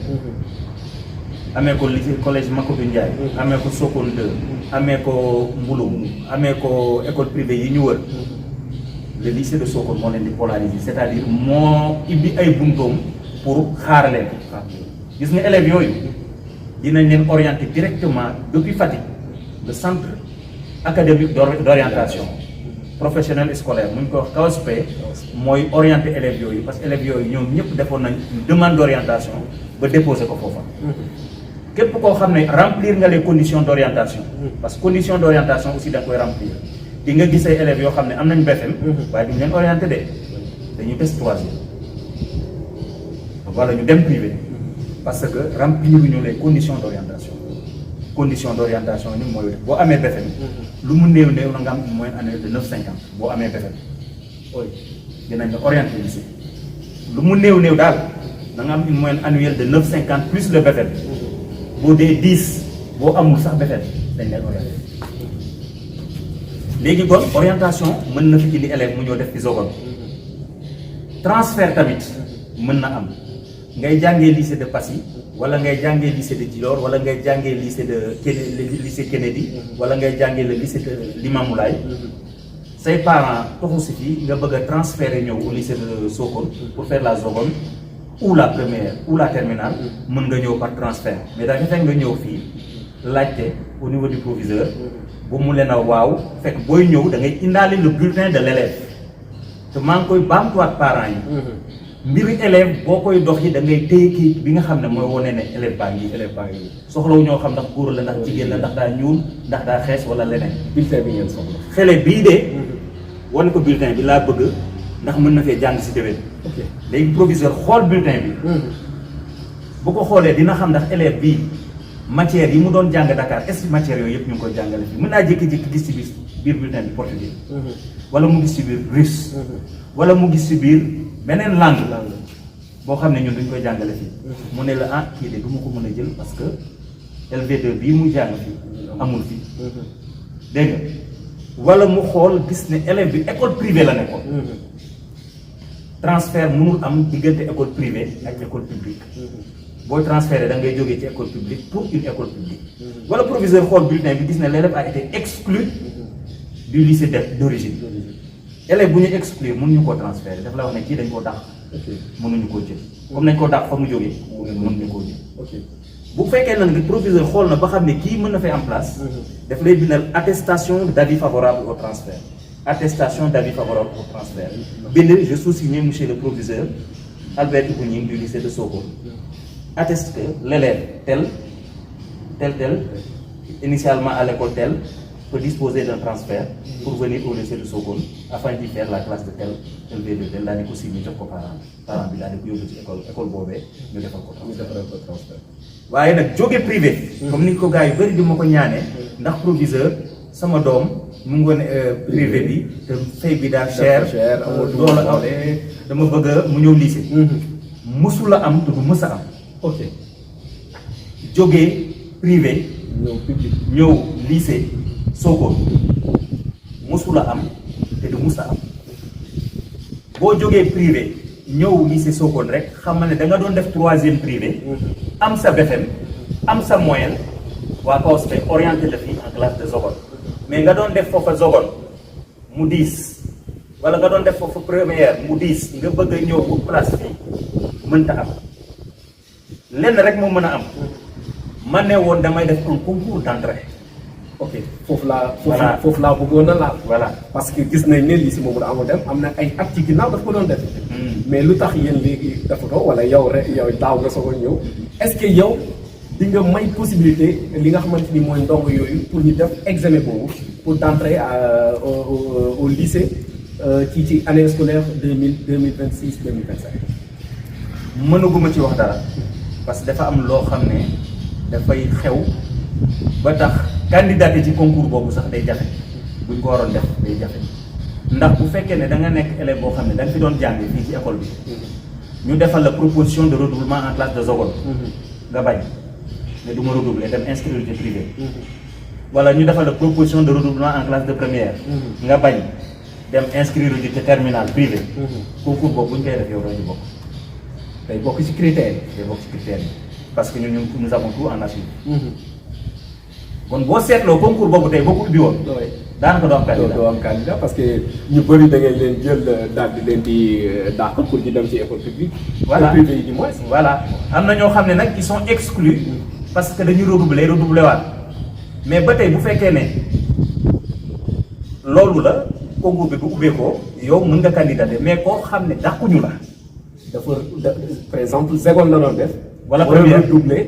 amee ko lycée collège Macodou Ndiaye amee ko Sokone 2 amee ko Mbouloum amee ko école privée yi ñu wër le lycée de Sokone moo leen di polariser c'est-à-dire moo ibbi ay buntoom pour xaar leen gis nga élèves yooyu dinañ leen orienter directement depuis Fatick le centre académique d'orientation professionnel et scolaire mu ñu ko wax CAOSP mooy orienter élèves yooyu parce que élèves yooyu ñoom ñëpp defoon nañ une demande d'orientation ba déposer ko foofa képp koo xam ne remplir nga les conditions d'orientation parce que conditions d'orientation aussi da nga koy remplir di nga gis ay élèves yoo xam ne am nañ BFM waaye duñ leen orienté de dañuy des troisième wala ñu dem privé parce que remplir ñu les conditions d'orientation ni mooy boo amee BFM lu mu néew na nga am une moyenne annuelle de 9,50 boo amee BFM dinañ la orienté lycée lu mu néew daal da nga am une moyenne annuelle de 9,50 plus le BFM boo dee 10 boo amul sax BFM dañ leen orienté léegi kon orientation mën na fi indi élève mu ñëw def fi zogon transfert tamit mën na am ngay jàngee lycée de Passy wala ngay jàngee lycée de Djilor wala ngay jàngee lycée de lycée Kennedy wala ngay jàngee le lycée de Limamoulaye say parents toxu si fii nga bëgg a transférer ñëw au lycée de Sokone pour faire la seconde ou la première ou la terminale mën nga ñëw par transfert mais dafa fekk nga ñëw fii laajte au niveau du proviseur bu mu leen a waaw fekk booy ñëw da ngay indaale le bulletin de l'élève te maa ngi koy baamtuwaat parents yi mbiri élève boo koy dox yi da ngay téye kii bi nga xam ne mooy wane ne élève baa ngi soxlawu ñoo xam ndax góor la ndax jigéen la ndax daa ñuul ndax daa xees wala leneen bulletin bi ngeen soxla xele bii de wane ko bulletin bi laa bëgg ndax mën na fee jàng si déwén léegi proviseur xool bulletin bi bu ko xoolee dina xam ndax élève bii matière yi mu doon jàng Dakar est-ce que matière yooyu yëpp ñu ngi koy jàngale fii mën naa jékki-jékki gis ci biir bulletin bi portugais wala mu gis ci biir russe wala mu gis ci biir beneen langue boo xam ne ñun duñ koy jàngale fii mu ne la ah kii de du ma ko mën a jël parce que LV2 bii mu jàng fii amul fii dégg nga wala mu xool gis ne élève bi école privée la nekkoon transfert mënul am diggante école privée ak école publique booy transféré da ngay jógee ci école publique pour une école publique wala proviseur xool bulletin bi gis ne l'élève a été exclu du lycée d'origine élève bu ñu exclure mënuñu koo transféré daf la wax ne kii dañ koo dàq mënuñu koo jël comme nañ koo dàq fa mu jógee mënuñu koo jël bu fekkee nag nga proviseur xool na ba xam ne kii mën na fay en place daf lay bindal attestation d'avis favorable au transfert attestation d'avis favorable au transfert bind je sous-signe monsieur le proviseur Albert Ibounying du lycée de Sokone atteste que l'élève tel initialement à l'école telle peut disposer d'un transfert pour venir au lycée de Sokone afin d'y faire la classe de tel LV2 tel daal di ko signé jox ko parent bi daal di ko yóbbu ci école boobee ñu defal ko transfert waaye nag jóge privé comme ni ko gars yu bëri di ma ko ñaanee ndax proviseur sama doom mu ngi woon privé bi te fay bi daa cher loolu dama bëgg mu ñëw lycée mësula am te du mës a am jógee privé ñëw lycée Sokone mësula am te du mës a am boo jógee privé ñëw lycée Sokone rek xam ne da nga doon def 3e privé am sa BFEM am sa moyenne waa CAOSP orienté la fii en classe de seconde mais nga doon def foofa seconde mu 10 wala nga doon def foofa première mu 10 nga bëgg a ñëw bu place fii mënta am lenn rek moo mën a am ma ne woon damay def un concours d'entrée foofu laa bëggoon a laal voilà parce que gis nañ ne lycée Mamadou Amadou Deme am na ay at ci ginnaaw daf ko doon def mais lu tax yéen léegi dafa ko wala yow rek yow daaw nga soog a ñëw est-ce que yow di nga may possibilité li nga xamante ni mooy ndongo yooyu pour ñu def examen boobu pour d'entrer au lycée ci année scolaire 2026 2025 mënaguma ci wax dara parce que dafa am loo xam ne dafay xew ba tax candidaté ci concours boobu sax day jafe buñ ko waroon def day jafe ndax bu fekkee ne da nga nekk élève boo xam ne da nga fi doon jànge fii ci école bi ñu defal la proposition de redoublement en classe de seconde nga bañ ne du ma redoubler dem inscrire ci privé wala ñu defal la proposition de redoublement en classe de première nga bañ dem inscrire ci terminale privé concours boobu bu ñu koy def yow doo ci bokk day bokk ci critères day bokk ci critères yi parce que ñun nous avons tout en archive kon boo seetloo concours boobu tey boo ko ubbi woon daanaka doo am candidat parce que ñu bëri da ngeen leen jël daal di leen di dàq pour ñu dem ci école publique voilà privé yi du moins voilà am na ñoo xam ne nag ils sont exclus parce que dañuy redoubler waat mais ba tey bu fekkee ne loolu la concours bi bu ubbeekoo yow mën nga candidater mais koo xam ne dàquñu la dafa par exemple seconde la doon def wala première redoubler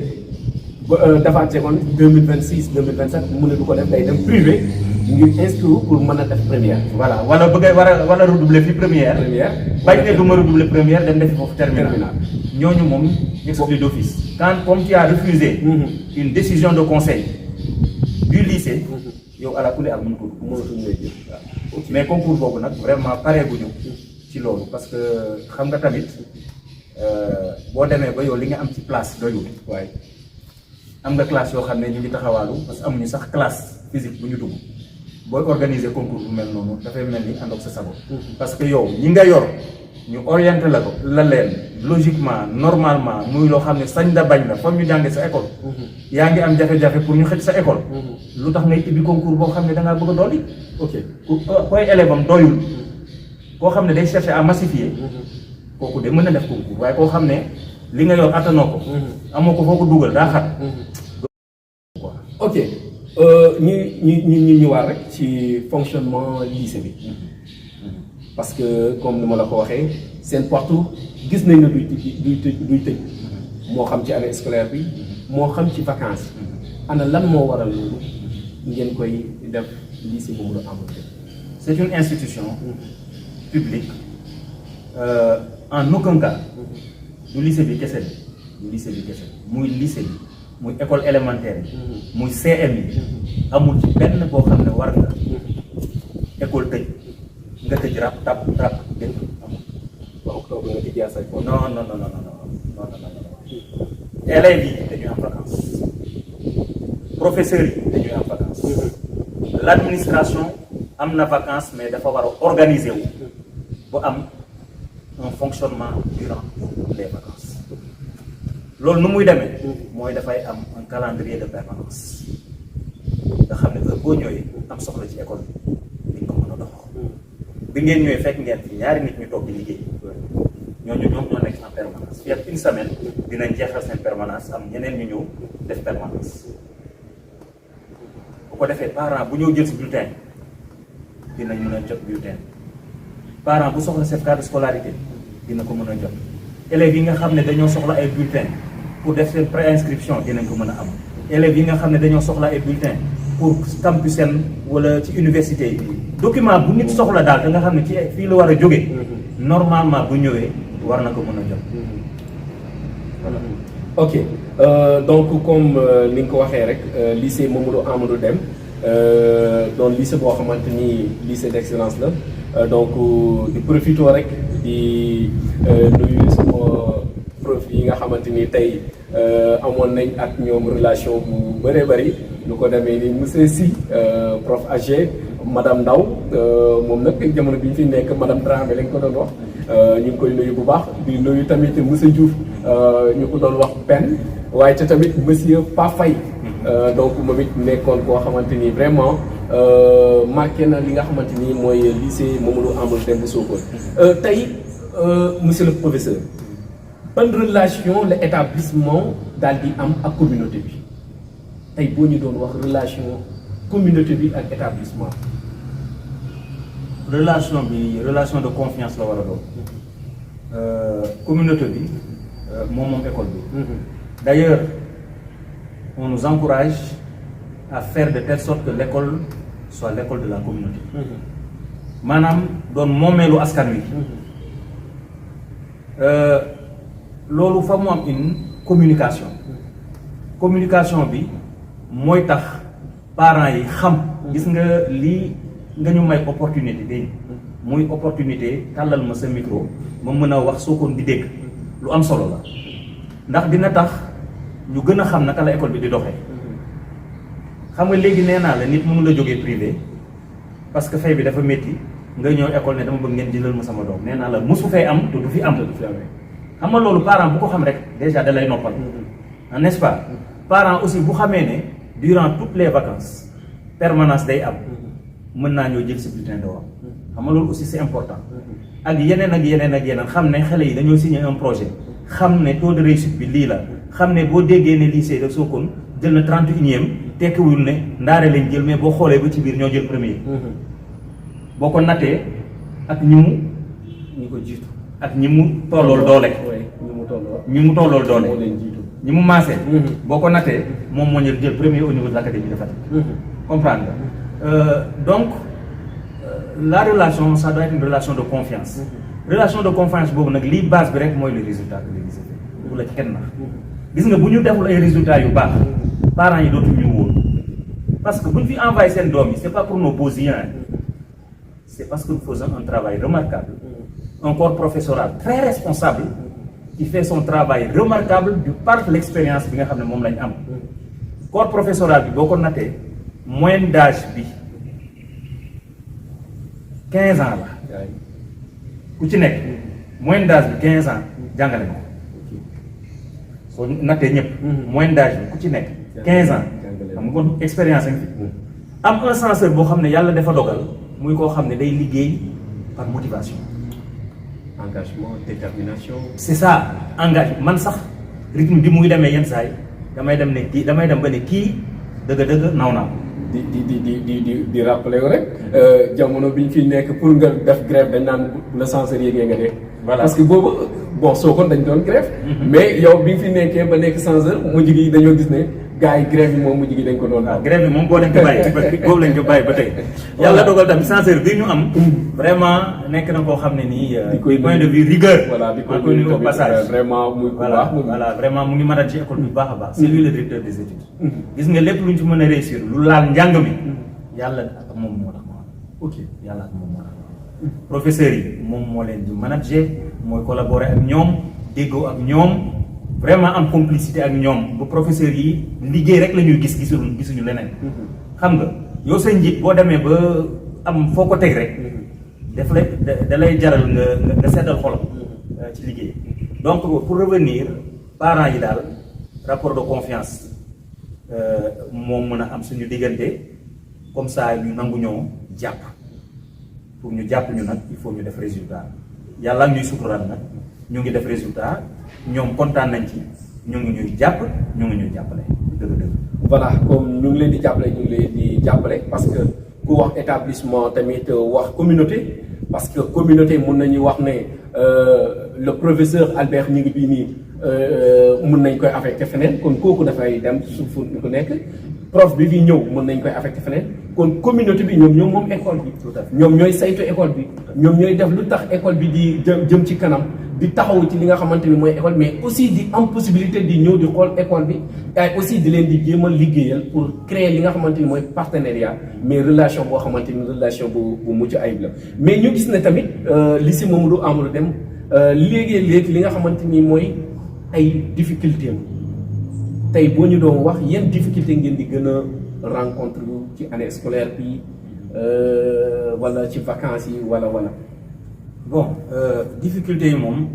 dafaat seconde 2026 2027 mu ne du ko def day dem privé ngir inscrire pour mën a def première voilà wala bëgg wala redoubler fi première bañ ne du ma redoubler première dem defi foofu terminale ñooñu moom exclu d'office quand comme tu as refusé une décision de conseil du lycée yow ala kulli ak mënatuñ lay jël mais concours boobu nag vraiment pareeguñu ci loolu parce que xam nga tamit boo demee ba yow li nga am ci place doyul waaye am nga classe yoo xam ne ñu ngi taxawaalu parce que amuñu sax classe physique bu ñu dugg booy organiser concours bu mel noonu dafay mel ni ànd ak sa sago parce que yow ñi nga yor ñu orienté la ko la leen logiquement normalement muy loo xam ne sañ da bañ la comme ñu jàngee sa école yaa ngi am jafe-jafe pour ñu xëj sa école lu tax ngay ibbi concours boo xam ne da ngaa bëgg a dolli ok koy élève am doyul koo xam ne day chercher à massifier kooku de mën na def concours waaye koo xam ne li nga yor attanoo ko amoo ko foo ko dugal daa xat ok ñu ñëwaat rek ci fonctionnement lycée bi parce que comme ni ma la ko waxee seen partout gis nañ ne duy tëj moo xam ci année scolaire bi moo xam ci vacances ana lan moo waral loolu ngeen koy def lycée Mamadou Amadou Deme. c'est une institution publique en aucun cas du lycée bi kese du lycée bi kese muy lycée bi muy école élémentaire bi muy CM yi amul ci benn boo xam ne war nga école tëj nga tëj rap tap dégg amul. ba octobre nga tijjee say fond. non non non non non non élèves yi dañuy am vacances professeurs yi dañuy am vacances l'administration am na vacances mais dafa war a organiser wu bu am un fonctionnement durant les vacances loolu nu muy demee mooy dafay am un calendrier de permanence nga xam ne heure boo ñëwee am soxla ci école bi di nga ko mën a dox bi ngeen ñëwee fekk ngeen fi ñaari nit ñu toog di liggéey ñooñu ñoom ñoo nekk en permanence fii ak une semaine dinañ jeexal seen permanence am ñeneen ñu ñëw def permanence bu ko defee parent bu ñëw jël si bulletin dinañ mën a jot bulletin parent bu soxla certificat de scolarité dina ko mën a jot élèves yi nga xam ne dañoo soxla ay bulletins pour def seen préinscription dinañ ko mën a am élèves yi nga xam ne dañoo soxla ay bulletins pour campus seen wala ci université yi document bu nit soxla daal da nga xam ne ci fii la war a jóge normalement bu ñëwee war na ko mën a jot. Voilà. Ok donc comme ni nga ko waxee rek lycée Mamadou Amadou Deme doon lycée boo xamante ni lycée d'excellence la donc di profité rek di nuyu sama prof yi nga xamante ni tey amoon nañ ak ñoom relation bu bëree bëri lu ko demee ni monsieur Sy prof AG madame Ndaw moom nag jamono bi ñu fi nekk madame Dramé lañ ko doon wax ñu ngi koy nuyu bu baax di nuyu tamit monsieur Diouf ñu ko doon wax benn waaye te tamit monsieur Pa Faye donc moom it nekkoon koo xamante ni vraiment marqué na li nga xamante ni mooy lycée Mamadou Amadou Deme bu Sokone tey monsieur le professeur ban relation la établissement daal di am ak communauté bi tey boo ñu doon wax relation communauté bi ak établissement relation bi relation de confiance la war a doon communauté bi moom école bi d'ailleurs on nous encourage à faire de telle sorte que l'école soit l'école de la communauté maanaam doon moomeelu askan wi loolu fa mu am une communication bi mooy tax parents yi xam gis nga lii nga ñu may opportunité dégg muy opportunité tàllal ma sa micro ma mën a wax Sokone di dégg lu am solo la ndax dina tax ñu gën a xam naka la école bi di doxee xam nga léegi nee naa la nit mënu la jógee privé parce que fay bi dafa métti nga ñëw école ne dama bëgg ngeen jëlal ma sama doom nee naa la mosu fay am te du fi am xam nga loolu parent bu ko xam rek déjà da lay noppal n'est-ce pas parent aussi bu xamee ne durant toutes les vacances permanence day am mën naa ñoo jël si bulletin de am xam nga loolu aussi c'est important ak yeneen xam ne xale yi dañoo signer un projet xam ne taux de réussite bi lii la xam ne boo déggee ne lycée de Sokone jël na 31e tekkiwul ne ndaare lañ jël mais boo xoolee ba ci biir ñoo jël premier boo ko nattee ak ñi ko jiitu ak ñi mu tollool doole ñi mu tollool doole ñi mu maasee boo ko nattee moom moo jël premier au niveau de l'académie de Fatick comprendre nga donc la relation ça doit être une relation de confiance relation de confiance boobu nag lii base bi rek mooy le résultat que le lycée fait bu la ci kenn nax gis nga bu ñu deful ay résultats yu baax parents yi dootul ñu wóor parce que bu ñu fi envoyé seen doom yi c'est pas pour nos beaux yeux c'est parce que nous faisons un travail remarquable un corps professoral très responsable qui fait son travail remarquable du par l'expérience bi nga xam ne moom lañ am corps professoral bi boo ko nattee moyenne d'âge bi 15 ans la ku ci nekk moyenne d'âge bi 15 ans jàngale ko soo nattee ñëpp. moyenne d'âge bi ku ci nekk 15 ans. xam nga kon expérience nga fi. am un censeur boo xam ne yàlla dafa dogal muy koo xam ne day liggéey par motivation. engagement détermination. c'est ça engagement man sax rythme bi muy demee yenn saa yi damay dem ba ne kii dëgg-dëgg naw naa ko. di rappeler wu rek jamono bi ñu fi nekk pour nga def grève dañ naan le censeur yéegee nga dee. voilà parce que boobu bon Sokone dañ doon grève. mais yow bi nga fi nekkee ba nekk censeur mujj gi dañoo gis ne gars yi grève bi moom mujj gi dañ ko doon. waaw grève bi moom boo leen ko bàyyi boobu lañ ko bàyyi ba tey. yàlla dogal tamit censeur bi ñu am. vraiment nekk na koo xam ne nii. di point de vue rigueur. voilà di ko nuyu au passage vraiment muy bu baax. voilà vraiment mu ngi mën a ci école bi bu baax a baax. c'est lui le directeur des études. gis nga lépp lu ñu ci mën a réussir lu laal njàng mi. yàlla ak moom moo tax ma ok yàlla ak moom moo tax professeurs yi moom moo leen di manager mooy collaborer ak ñoom déggoo ak ñoom vraiment am complicité ak ñoom bu professeurs yi liggéey rek la ñuy gisuñu leneen. xam nga yow sa njiit boo demee ba am foo ko teg rek daf lay da lay jaral nga seddal xolam ci liggéey. donc pour revenir parents yi daal rapport de confiance moom mën a am suñu diggante. comme ça ñu nangu ñoo jàpp pour ñu jàpp ñu nag il faut ñu def résultat yàlla ñuy suturaal nag ñu ngi def résultat ñoom kontaan nañ ci ñu ngi ñuy jàpp ñu ngi ñuy jàppale dëgg-dëgg. voilà comme ñu ngi leen di jàppale ñu ngi leen di jàppale parce que ku wax établissement tamit wax communauté parce que communauté mun nañu wax ne le professeur Albert ñu ngi bii nii mun nañ koy affecté feneen kon kooku dafay dem suuf ñu ko nekk. prof bi fi ñëw mën nañ koy affecté feneen kon communauté bi ñoom moom école bi ñoom ñooy saytu école bi ñoom ñooy def lu tax école bi di jëm ci kanam di taxaw ci li nga xamante ni mooy école mais aussi di am possibilité di ñëw di xool école bi ay aussi di leen di jéem a liggéeyal pour créer li nga xamante ni mooy partenariat mais relation boo xamante ni relation bu mucc ayib la mais ñu gis ne tamit lycée Mamadou Amadou Deme léegi li nga xamante ni mooy ay difficulté tey boo ñu doon wax yan difficulté ngeen di gën a rencontre ci année scolaire bi wala ci vacances yi wala. bon difficulté yi moom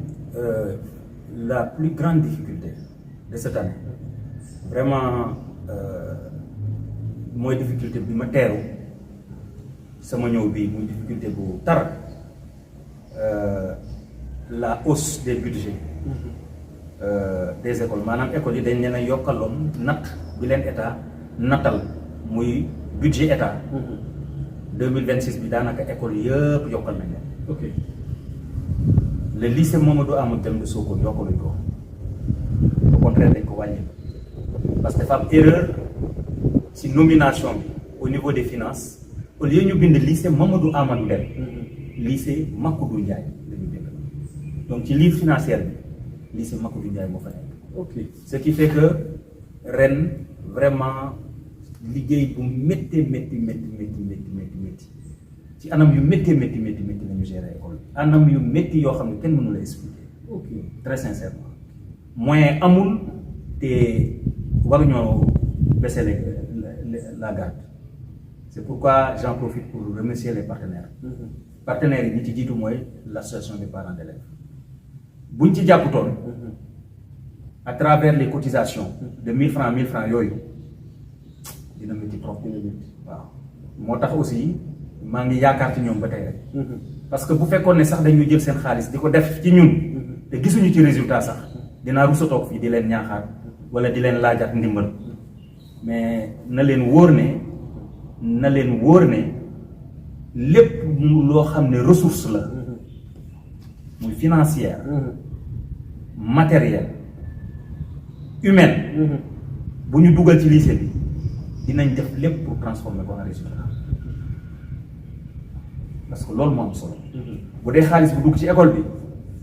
la plus grande difficulté de cette année vraiment mooy difficulté bi ma teeru sama ñëw bii muy difficulté bu tar la hausse des budgets des écoles maanaam écoles yi dañ leen a yokkaloon natt bi leen état nattal muy budget état 2026 bi daanaka école yëpp yokkal nañ leen. ok le lycée Mamadou Amadou Deme de Sokone yokkaluñ ko au contraire dañ ko wàññi parce que dafa am erreur ci nomination bi au niveau des finances au lieu ñu bind lycée Mamadou Amadou Deme lycée Makoudou Ndiaye la ñu bind donc ci livre financier bi lycée Makoudou Ndiaye moo fa nekk. ok ce qui fait que ren vraiment liggéey bu métti ci anam yu métti la ñu gérer école bi anam yu métti yoo xam ne kenn mënu la expliquer. ok très sincèrement moyen amul te waruñoo baisser la garde c'est pourquoi j'en profite pour remercier les partenaires. partenaires yi ñi ci jiitu mooy l'association des parents d'élèves buñ ci jàpputoon à travers les cotisations de 1000 francs yooyu dina métti trop. waaw moo tax aussi maa ngi yaakaar ci ñoom ba tey rek. parce que bu fekkoon ne sax dañuy jël seen xaalis di ko def ci ñun te gisuñu ci résultat sax dinaa rusa toog fii di leen ñaaxaar wala di leen laajaat ndimbal mais na leen wóor ne lépp loo xam ne ressource la muy financière matérielle humaine bu ñu dugal ci lycée bi dinañ def lépp pour transformer ko en résultat parce que loolu moo am solo. bu dee xaalis bu dugg ci école bi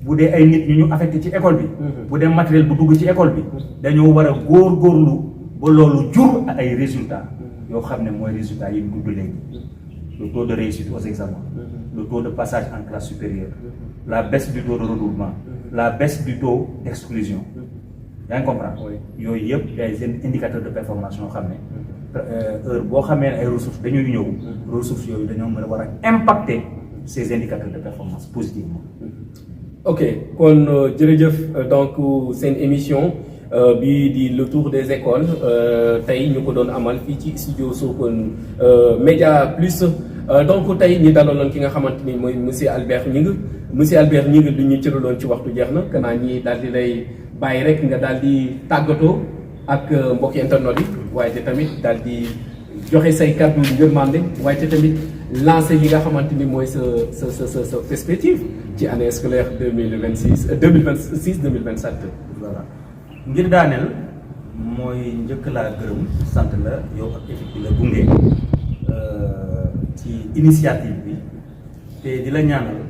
bu dee ay nit ñu affecté ci école bi bu dee matériel bu dugg ci école bi dañoo war a góorgóorlu ba loolu jur ay résultats yoo xam ne mooy résultats yi ñu tudd léegi le taux de réussite aux examens le taux de passage en classe supérieure la baisse du taux de redoublement la baisse du taux d'exclusion yaa ngi comprendre yooyu yëpp ay indicateurs de performance yoo xam ne heure boo xamee ne ay ressources dañuy ñëw ressources yooyu dañoo mën a war a impacter ces indicateurs de performance positivement ok kon jërëjëf donc seen émission bii di le tour des écoles tey ñu ko doon amal fii ci studio Sokone Média Plus donc tey ñi dalaloon ki nga xamante ni mooy monsieur Albert Gningue lu ñu cëraloon ci waxtu jeex na kanaa ñi daal di lay bàyyi rek nga daal di tàggatoo ak mbokki internet yi waaye te tamit daal di joxe say kàddu ngërmande waaye te tamit lancé yi nga xamante ni mooy sa perspective ci année scolaire 2026 2027. voilà ngir daaneel mooy njëkk laa gërëm sant la yow ak équipe bi la gunge ci initiative bi te di la ñaanal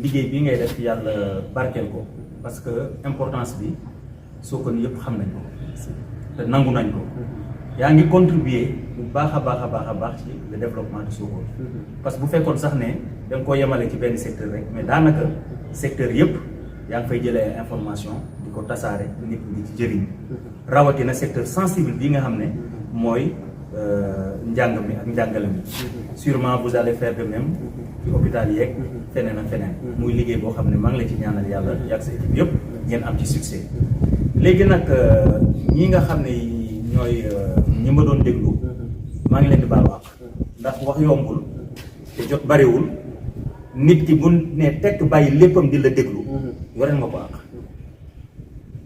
liggéey bi ngay def yàlla barkeel ko parce que importance bi Sokone yëpp xam nañ ko te nangu nañ ko yaa ngi contribuer bu baax a baax ci le développement de Sokone parce que bu fekkoon sax ne da nga koo yemale ci benn secteur rek mais daanaka secteur yëpp yaa ngi fay jëlee information di ko tasaare nit ñi di ci jëriñ rawatina secteur sensible bi nga xam ne mooy njàng mi ak njàngale mi sûrement vous allez faire de même ci hôpital yeeg feneen ak feneen muy liggéey boo xam ne maa ngi la ci ñaanal yàlla yàgg sa équipe yëpp ngeen am ci succès léegi nag ñi nga xam ne ñooy ñi ma doon déglu maa ngi leen di baalu àq ndax wax yombul te jot bariwul nit ki bu ne tekk bàyyi léppam di la déglu yoreen ma ko àq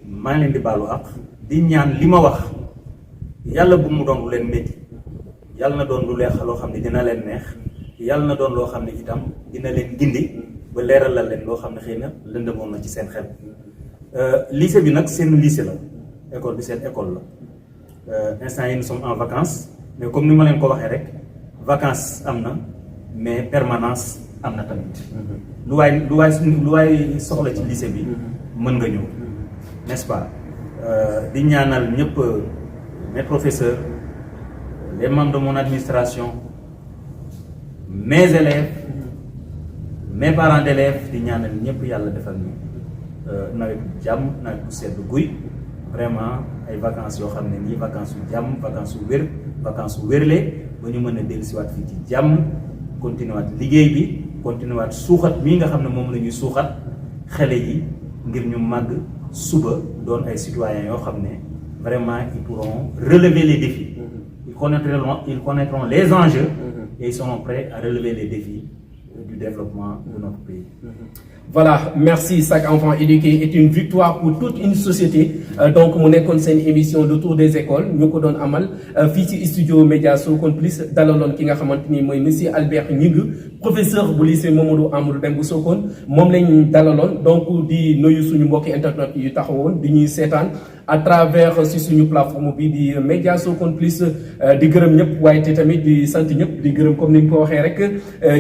maa ngi leen di baalu àq di ñaan li ma wax yàlla bu mu doon lu leen métti yàlla na doon lu leex loo xam ne dina leen neex yàlla na doon loo xam ne itam dina leen gindi ba leeralal leen loo xam ne xëy na lëndëmoon na ci seen xel lycée bi nag seen lycée la école bi seen école la instant yi nous sommes en vacances mais comme ni ma leen ko waxee rek vacances am na mais permanence am na tamit lu waay soxla ci lycée bi mën nga ñëw n'est-ce pas di ñaanal ñëpp mes professeurs les membres de mon administration mes élèves mes parents d'élèves di ñaanal ñëpp yàlla defal ñu nawet bu jàmm nawet bu sedd guy vraiment ay vacances yoo xam ne nii vacances yu jàmm vacances yu wér vacances yu wérle ba ñu mën a dellusiwaat fii ci jàmm continuer waat liggéey bi continuer waat suuxat mii nga xam ne moom la ñuy suuxat xale yi ngir ñu màgg suba doon ay citoyens yoo xam ne vraiment ils pourront relever les défis ils connaîtront les enjeux et ils seront prêts à relever les défis du développement de notre pays. Voilà, merci. Chaque enfant éduqué est une victoire pour toute une société. Donc mu nekkoon seen émission le tour des écoles ñu ko doon amal fii ci studio Média Sokone Plus dalaloon ki nga xamante ni mooy monsieur Albert Gningue professeur bu lycée Mamadou Amadou Dem bu Sokone moom lañ dalaloon donc di nuyu suñu mbokki internet yu taxawoon di ñuy seetaan à travers si suñu plateforme bi di Média Sokone Plus di gërëm ñëpp waaye te tamit di sant ñëpp di gërëm comme ni ñu ko waxee rek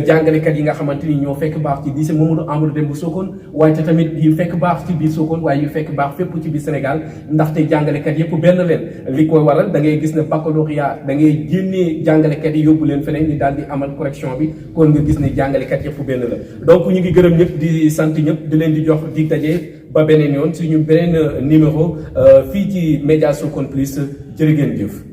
jàngalekat yi nga xamante ni ñoo fekk baax ci lycée Mamadou Amadou Dem bu Sokone waaye te tamit yu fekk baax ci biir Sokone waaye yu fekk baax fépp ci biir Sénégal ndaxte jàngalekat yëpp benn leen li koy waral da ngay gis ne baccalauréat da ngay génnee jàngalekat yi yóbbu leen feneen ñi daal di amal correction bi kon nga gis ne jàngalekat yëpp benn la donc ñu ngi gërëm ñëpp di sant ñëpp di leen di jox dig daje ba beneen yoon suñu beneen numéro fii ci Média Sokone Plus jërë ngeen jëf